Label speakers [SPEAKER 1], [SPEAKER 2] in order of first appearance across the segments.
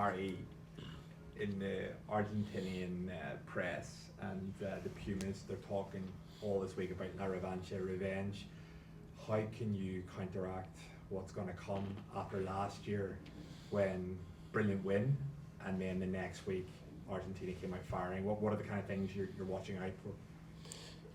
[SPEAKER 1] Harry, in the Argentinian press and the Pumas, they're talking all this week about La Revancha, revenge. How can you counteract what's going to come after last year when brilliant win and then the next week Argentina came out firing? What are the kind of things you're watching out for?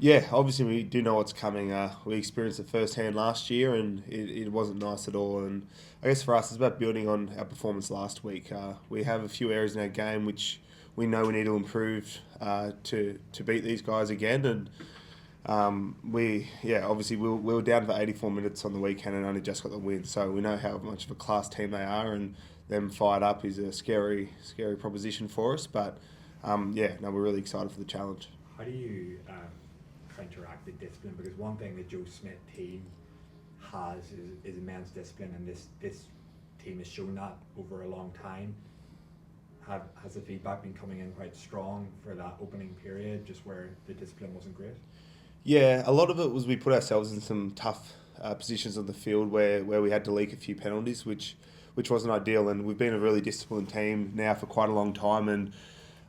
[SPEAKER 2] Yeah, obviously we do know what's coming. We experienced it firsthand last year, and it wasn't nice at all. And I guess for us, it's about building on our performance last week. We have a few areas in our game which we know we need to improve to beat these guys again. And obviously we were down for 84 minutes on the weekend and only just got the win. So we know how much of a class team they are, and them fired up is a scary proposition for us. But we're really excited for the challenge.
[SPEAKER 1] How do you counteract the discipline? Because one thing the Joe Smith team has is immense discipline, and this team has shown that over a long time. Has the feedback been coming in quite strong for that opening period, just where the discipline wasn't great?
[SPEAKER 2] Yeah, a lot of it was we put ourselves in some tough positions on the field where we had to leak a few penalties, which wasn't ideal. And we've been a really disciplined team now for quite a long time, and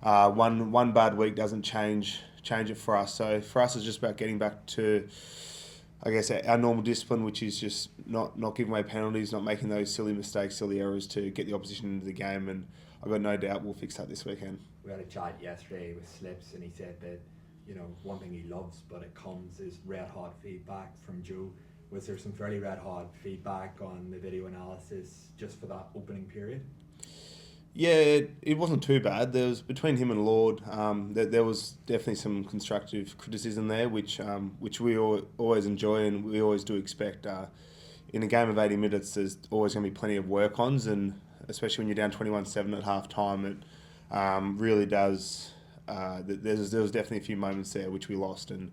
[SPEAKER 2] one bad week doesn't change it for us. So for us, it's just about getting back to, I guess, our normal discipline, which is just not giving away penalties, not making those silly mistakes, silly errors to get the opposition into the game. And I've got no doubt we'll fix that this weekend.
[SPEAKER 1] We had a chat yesterday with Slips, and he said that one thing he loves, but it comes, is red hot feedback from Joe. Was there some fairly red hot feedback on the video analysis just for that opening period?
[SPEAKER 2] Yeah, it wasn't too bad. There was, between him and Lord, there was definitely some constructive criticism there, which we always enjoy and we always do expect. In a game of 80 minutes, there's always going to be plenty of work-ons, and especially when you're down 21-7 at half-time, it really does. There was definitely a few moments there which we lost, and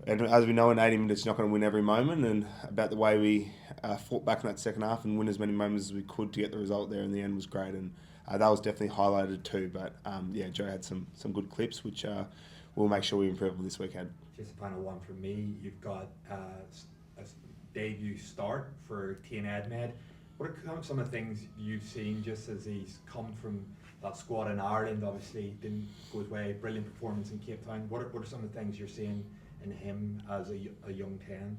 [SPEAKER 2] as we know, in 80 minutes, you're not going to win every moment. And about the way we fought back in that second half and win as many moments as we could to get the result there in the end was great, and that was definitely highlighted too. But Joe had some good clips which we'll make sure we improve on this weekend.
[SPEAKER 1] Just a final one from me. You've got a debut start for Tane Edmed. What are some of the things you've seen just as he's come from that squad in Ireland? Obviously didn't go his way. Brilliant performance in Cape Town. What are some of the things you're seeing in him as a young 10?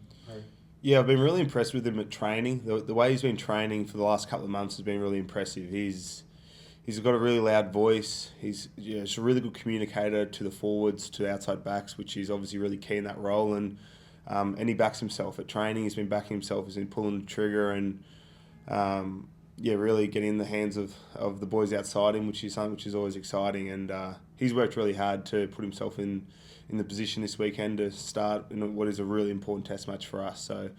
[SPEAKER 2] Yeah, I've been really impressed with him at training. The way he's been training for the last couple of months has been really impressive. He's got a really loud voice. He's a really good communicator to the forwards, to the outside backs, which is obviously really key in that role. And he backs himself at training. He's been backing himself. He's been pulling the trigger and really getting in the hands of the boys outside him, which is always exciting. And he's worked really hard to put himself in the position this weekend to start in what is a really important test match for us. So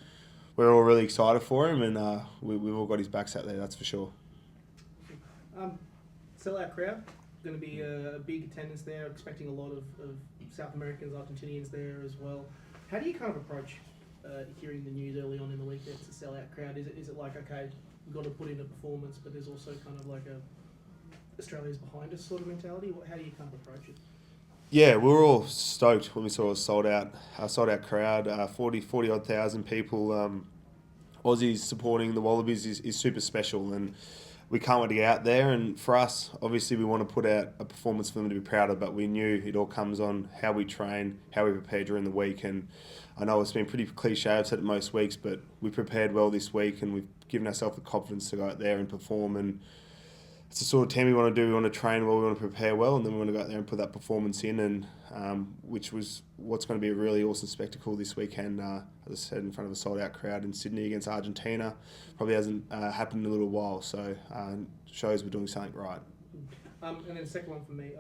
[SPEAKER 2] we're all really excited for him, and we've all got his backs out there, that's for sure.
[SPEAKER 3] Sellout crowd, going to be a big attendance there, expecting a lot of South Americans, Argentinians there as well. How do you kind of approach hearing the news early on in the week that it's a sellout crowd? Is it like, okay, we've got to put in a performance, but there's also kind of like a Australia's behind us sort of mentality? How do you kind of approach it?
[SPEAKER 2] Yeah, we were all stoked when we saw a sold out crowd, 40 odd thousand people. Aussies supporting the Wallabies is super special, and we can't wait to get out there. And for us, obviously, we want to put out a performance for them to be proud of, but we knew it all comes on how we train, how we prepare during the week. And I know it's been pretty cliche, I've said it most weeks, but we prepared well this week, and we've given ourselves the confidence to go out there and perform. And it's the sort of team we want to do. We want to train well, we want to prepare well, and then we want to go out there and put that performance in, and which was what's going to be a really awesome spectacle this weekend. As I said, in front of a sold-out crowd in Sydney against Argentina. Probably hasn't happened in a little while, so shows we're doing something right.
[SPEAKER 3] And then the second one for me,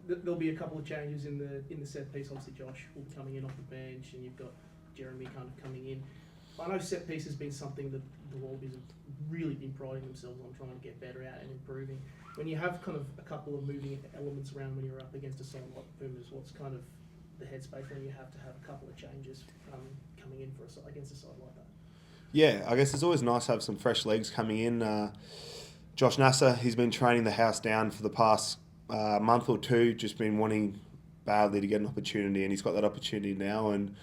[SPEAKER 3] there'll be a couple of changes in the set piece. Obviously, Josh will be coming in off the bench, and you've got Jeremy kind of coming in. I know set piece has been something that the Wallabies have really been priding themselves on trying to get better at and improving. When you have kind of a couple of moving elements around when you're up against a side like Boomers, what's kind of the headspace when you have to have a couple of changes coming in against a side like that?
[SPEAKER 2] Yeah, I guess it's always nice to have some fresh legs coming in. Josh Nasser, he's been training the house down for the past month or two, just been wanting badly to get an opportunity, and he's got that opportunity now. And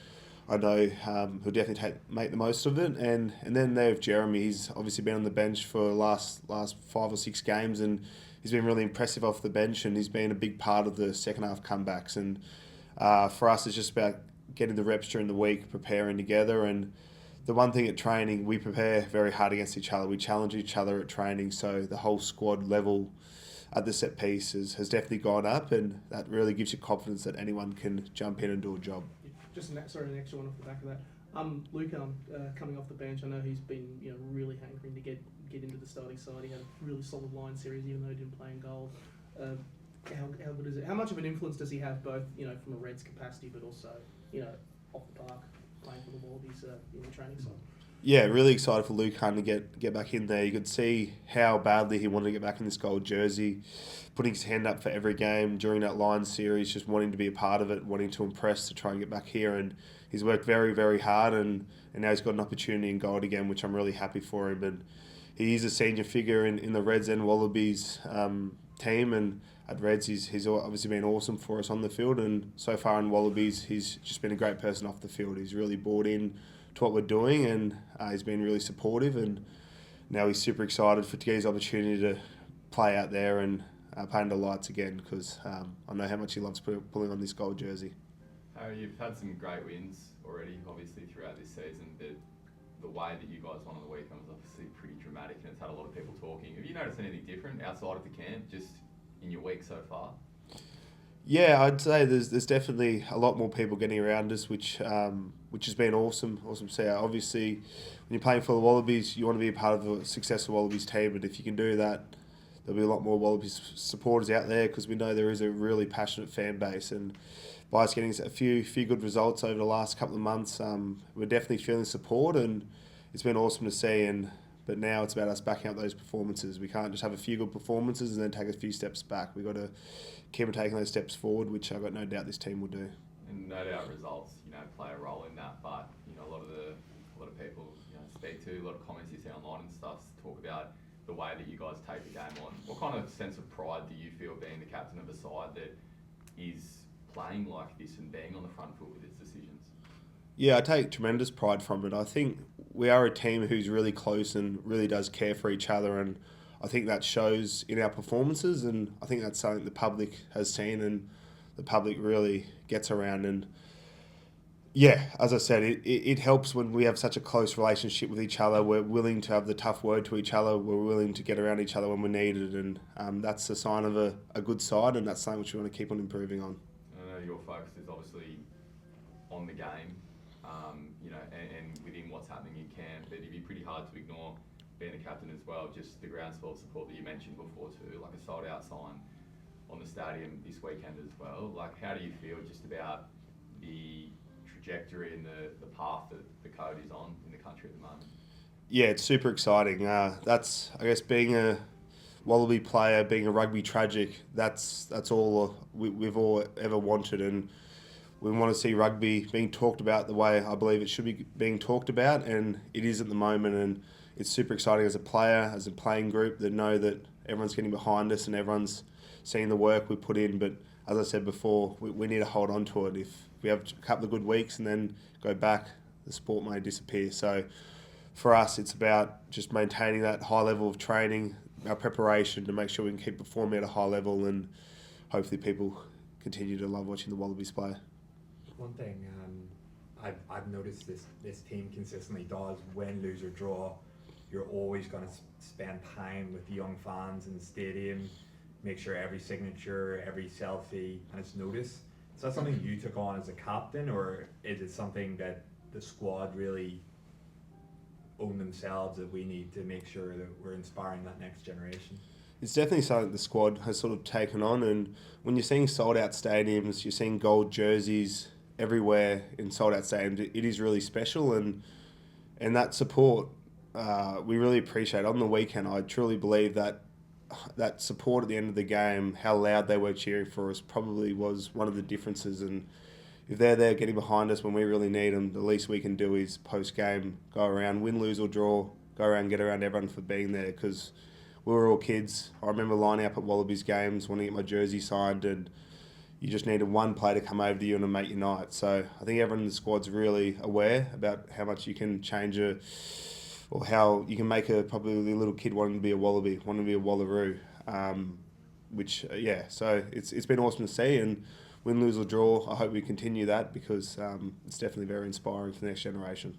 [SPEAKER 2] I know he'll definitely make the most of it. And then they have Jeremy. He's obviously been on the bench for the last 5 or 6 games, and he's been really impressive off the bench, and he's been a big part of the second half comebacks. And for us, it's just about getting the reps during the week, preparing together. And the one thing at training, we prepare very hard against each other. We challenge each other at training, so the whole squad level at the set piece has definitely gone up, and that really gives you confidence that anyone can jump in and do a job.
[SPEAKER 3] Just an extra one off the back of that. Luke, coming off the bench, I know he's been really hankering to get into the starting side. He had a really solid line series, even though he didn't play in goal. How good is it? How much of an influence does he have, both from a Reds capacity, but also off the park, playing for the Wallabies in the training side?
[SPEAKER 2] Yeah, really excited for Luke Hunt to get back in there. You could see how badly he wanted to get back in this gold jersey, putting his hand up for every game during that line series, just wanting to be a part of it, wanting to impress to try and get back here. And he's worked very, very hard, and now he's got an opportunity in gold again, which I'm really happy for him. And he is a senior figure in the Reds and Wallabies team, and at Reds he's obviously been awesome for us on the field, and so far in Wallabies he's just been a great person off the field. He's really bought in to what we're doing, and he's been really supportive, and now he's super excited to get his opportunity to play out there and play under lights again, because I know how much he loves pulling on this gold jersey.
[SPEAKER 4] Harry, you've had some great wins already, obviously, throughout this season, but the way that you guys won on the weekend was obviously pretty dramatic, and it's had a lot of people talking. Have you noticed anything different outside of the camp, just in your week so far?
[SPEAKER 2] Yeah, I'd say there's definitely a lot more people getting around us, which has been awesome to see. Obviously, when you're playing for the Wallabies, you want to be a part of a successful Wallabies team, and if you can do that, there'll be a lot more Wallabies supporters out there, because we know there is a really passionate fan base. And by us getting a few good results over the last couple of months, we're definitely feeling support, and it's been awesome to see. But now it's about us backing up those performances. We can't just have a few good performances and then take a few steps back. We've got to keep on taking those steps forward, which I've got no doubt this team will do.
[SPEAKER 4] And no doubt results, play a role in that. But a lot of people speak to, a lot of comments you see online and stuff talk about the way that you guys take the game on. What kind of sense of pride do you feel being the captain of a side that is playing like this and being on the front foot with its decisions?
[SPEAKER 2] Yeah, I take tremendous pride from it. I think we are a team who's really close and really does care for each other, and I think that shows in our performances, and I think that's something the public has seen and the public really gets around. And yeah, as I said, it helps when we have such a close relationship with each other. We're willing to have the tough word to each other. We're willing to get around each other when we're needed, and that's a sign of a good side, and that's something which we want to keep on improving on.
[SPEAKER 4] I know your focus is obviously on the game, and within what's happening in camp, but it'd be pretty hard to ignore being a captain as well, just the groundswell support that you mentioned before too, like a sold-out sign on the stadium this weekend as well. Like, how do you feel just about the trajectory and the path that the code is on in the country at the moment?
[SPEAKER 2] Yeah, it's super exciting. That's, I guess, being a Wallaby player, being a rugby tragic, that's all we've all ever wanted, and we want to see rugby being talked about the way I believe it should be being talked about, and it is at the moment. And it's super exciting as a player, as a playing group, that know that everyone's getting behind us and everyone's seeing the work we put in. But as I said before, we need to hold on to it. If we have a couple of good weeks and then go back, the sport may disappear. So for us, it's about just maintaining that high level of training, our preparation to make sure we can keep performing at a high level, and hopefully people continue to love watching the Wallabies play.
[SPEAKER 1] One thing I've noticed this team consistently does, win, lose or draw, you're always going to spend time with the young fans in the stadium, make sure every signature, every selfie, and it's noticed. Is that something you took on as a captain, or is it something that the squad really own themselves, that we need to make sure that we're inspiring that next generation?
[SPEAKER 2] It's definitely something the squad has sort of taken on, and when you're seeing sold-out stadiums, you're seeing gold jerseys everywhere in sold-out stadiums, it is really special, and that support we really appreciate. On the weekend, I truly believe that support at the end of the game, how loud they were cheering for us, probably was one of the differences. And if they're there getting behind us when we really need them, the least we can do is post-game go around, win, lose or draw, go around, get around everyone for being there, because we were all kids. I remember lining up at Wallabies games, wanting to get my jersey signed, and you just needed one play to come over to you and make your night. So I think everyone in the squad's really aware about how much you can change or how you can make probably a little kid wanting to be a Wallaby, wanting to be a Wallaroo. So it's been awesome to see, and win, lose or draw, I hope we continue that because it's definitely very inspiring for the next generation.